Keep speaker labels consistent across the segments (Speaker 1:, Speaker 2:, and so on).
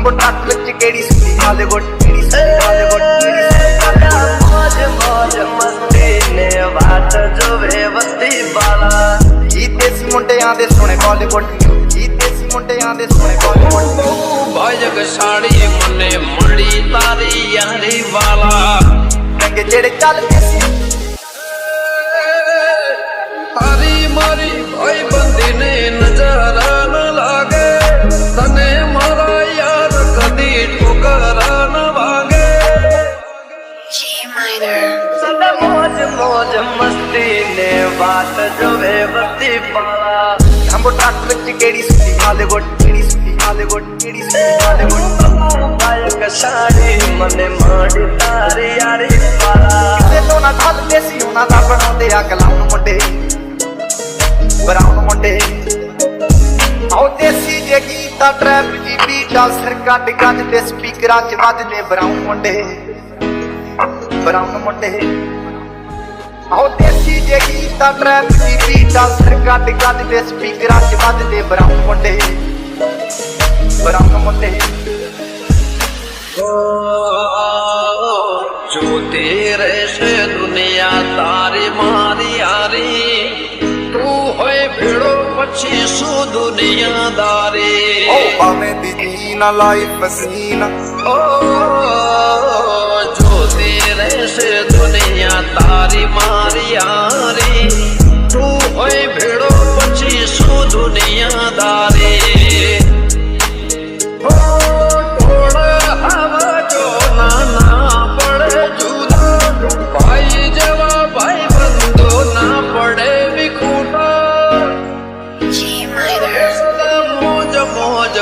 Speaker 1: ਲੰਬੋ truck ਵਿੱਚ ਕਿਹੜੀ ਸੁਣੀ ਹਾਲੀਵੁੱਡ ਕਿਹੜੀ ਸੁਣੀ ਹਾਲੀਵੁੱਡ
Speaker 2: मौज मौज मस्ती ने बात जो वे बत्ती बाला
Speaker 1: ਜੀਤੇ ਸੀ ਮੁੰਡਿਆਂ ਦੇ ਸੋਹਣੇ ਬਾਲੀਵੁੱਡ ਜੀਤੇ ਸੀ ਮੁੰਡਿਆਂ ਦੇ ਸੋਹਣੇ ਬਾਲੀਵੁੱਡ
Speaker 2: भाजक साड़ी मने मड़ी तारी यारी वाला
Speaker 1: ਰੰਗੇ ਜਿਹੜੇ ਚੱਲਦੇ ਸੀ
Speaker 2: तारी मारी भाई बंदी ने नजरा न लागे तने मारा यार कदी ठोकरा न वागे सदा मौज मौज मस्ती ने बात जो वे बत्ती पाला
Speaker 1: ਲੰਬੋ ਟਰੱਕ ਵਿੱਚ ਕਿਹੜੀ ਸੁਣੀ ਹਾਲੀਵੁੱਡ ਕਿਹੜੀ ਸੁਣੀ ਹਾਲੀਵੁੱਡ ਕਿਹੜੀ ਸੁਣੀ ਹਾਲੀਵੁੱਡ
Speaker 2: गायक साड़ी मने माड़ी तारी यारी वाला
Speaker 1: ਕਿਸੇ ਤੋਂ ਨਾ ਖੱਲਦੇ ਸੀ ਉਹਨਾਂ ਦਾ ਬਣਾਉਂਦੇ ਆ ਕਲਾਮ ਮੁੰਡੇ ਬਰਾਉਨ ਮੁੰਡੇ ਆਉ ਦੇਸੀ ਜੇ ਗੀਤਾ ਟਰੈਪ ਜੀ ਬੀਟਾ ਸਿਰ ਕੱਢ ਗੱਜ ਤੇ ਸਪੀਕਰਾਂ 'ਚ ਵੱਜਦੇ ਬਰਾਉਨ ਮੁੰਡੇ ਆਉ ਦੇਸੀ ਜੇ ਗੀਤਾ ਟਰੈਪ ਜੀ ਬੀਟਾ ਸਿਰ ਕੱਢ ਗੱਜ ਤੇ ਸਪੀਕਰਾਂ 'ਚ ਵੱਜਦੇ ਬਰਾਉਨ ਮੁੰਡੇ
Speaker 2: जो तेरे से दुनिया तारी मारी यारी तू होए भिड़ो पछी सु दुनियादारी
Speaker 1: ਭਾਵੇਂ ਦੀ ਜੀਨਾ ਲਾਈਫ ਪਸੀਨਾ
Speaker 2: ओ जो तेरे से दुनिया तारी मारी यारी तू होए भिड़ो पछी सु दुनियादारी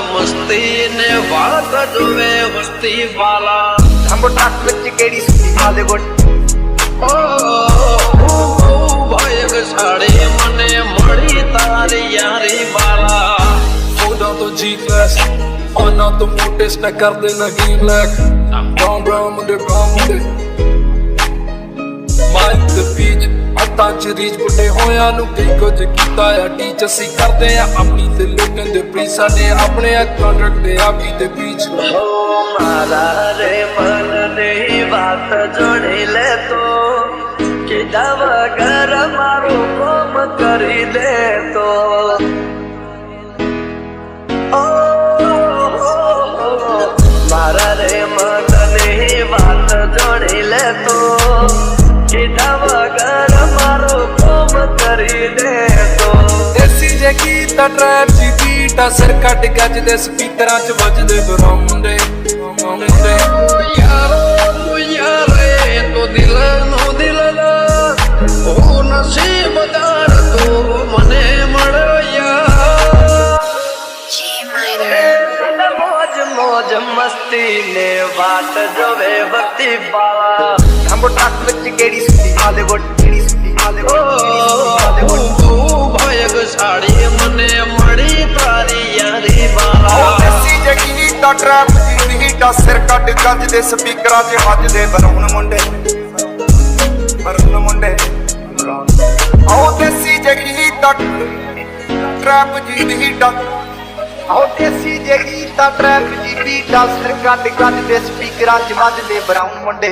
Speaker 2: मस्ती ने बात जो वे मस्ती वाला
Speaker 1: ਲੰਬੋ ਟਰੱਕ ਵਿੱਚ ਕਿਹੜੀ ਸੁਣੀ ਹਾਲੀਵੁੱਡ
Speaker 2: भाई साड़ी मने मड़ी तारी यारी वाला
Speaker 3: Hold on to G-Class On out the motor stack ਕਰ ਦੇਣਾ game black Brown ਮੁੰਡੇ Mind the beach ਹੱਥਾਂ 'ਚ ਰੀਚ ਬੁੱਢੇ ਹੋਇਆਂ ਨੂੰ ਕਈ ਕੁਝ ਕੀਤਾ ਆ ਟੀਚ ਅਸੀਂ ਕਰਦੇ ਆ ਆਪਣੀ ਤੇ ਲੋਕਾਂ ਦੇ ਪ੍ਰੀ ਸਾਡੇ ਆਪਣੇ ਆ ਕੰਟਰੈਕਟ ਤੇ ਆਪੀ ਤੇ ਬੀਚ
Speaker 2: ओ मारा रे मन नहीं बात जोड़ी ले तो कि वगर मारो कम करी ले तो मारा रे मन नहीं बात जोड़ी ले तो कि वगर मारो कम करी ले तो
Speaker 3: ਦੇਸੀ ਜੇ ਕੀਤਾ ਟਰੈਪ ਜੀ ਬੀਟਾ ਸਿਰ ਕੱਢ ਗੱਜ ਦੇ ਸਪੀਕਰਾਂ 'ਚ ਵੱਜਦੇ ਬਰਾਉਨ ਮੁੰਡੇ
Speaker 2: यारो यारे तो दिल नो दिल ला ओ नसीबदार तो मने मड़ो यार मौज मौज मस्ती ने बात जो वे बत्ती बाला
Speaker 1: ਲੰਬੋ ਟਰੱਕ ਵਿੱਚ ਕਿਹੜੀ ਸੁਣੀ ਹਾਲੀਵੁੱਡ ਕਿਹੜੀ ਸੁਣੀ ਹਾਲੀਵੁੱਡ
Speaker 2: भायक साड़ी मने मड़ी तारी यारी बाला
Speaker 1: ਦੇਸੀ ਜੇ ਗੀਤਾ ਟਰੈਪ ਜੀ ਬੀਟਾ ਸਿਰ ਕੱਢ ਗੱਜ ਦੇ ਸਪੀਕਰਾਂ 'ਚ ਵੱਜਦੇ ਬਰਾਉਨ ਮੁੰਡੇ ਆਉ ਦੇਸੀ ਜੇ ਗੀਤਾ ਟਰੈਪ ਜੀ ਬੀਟਾ ਸਿਰ ਕੱਢ ਗੱਜ ਦੇ ਸਪੀਕਰਾਂ 'ਚ ਵੱਜਦੇ ਬਰਾਉਨ ਮੁੰਡੇ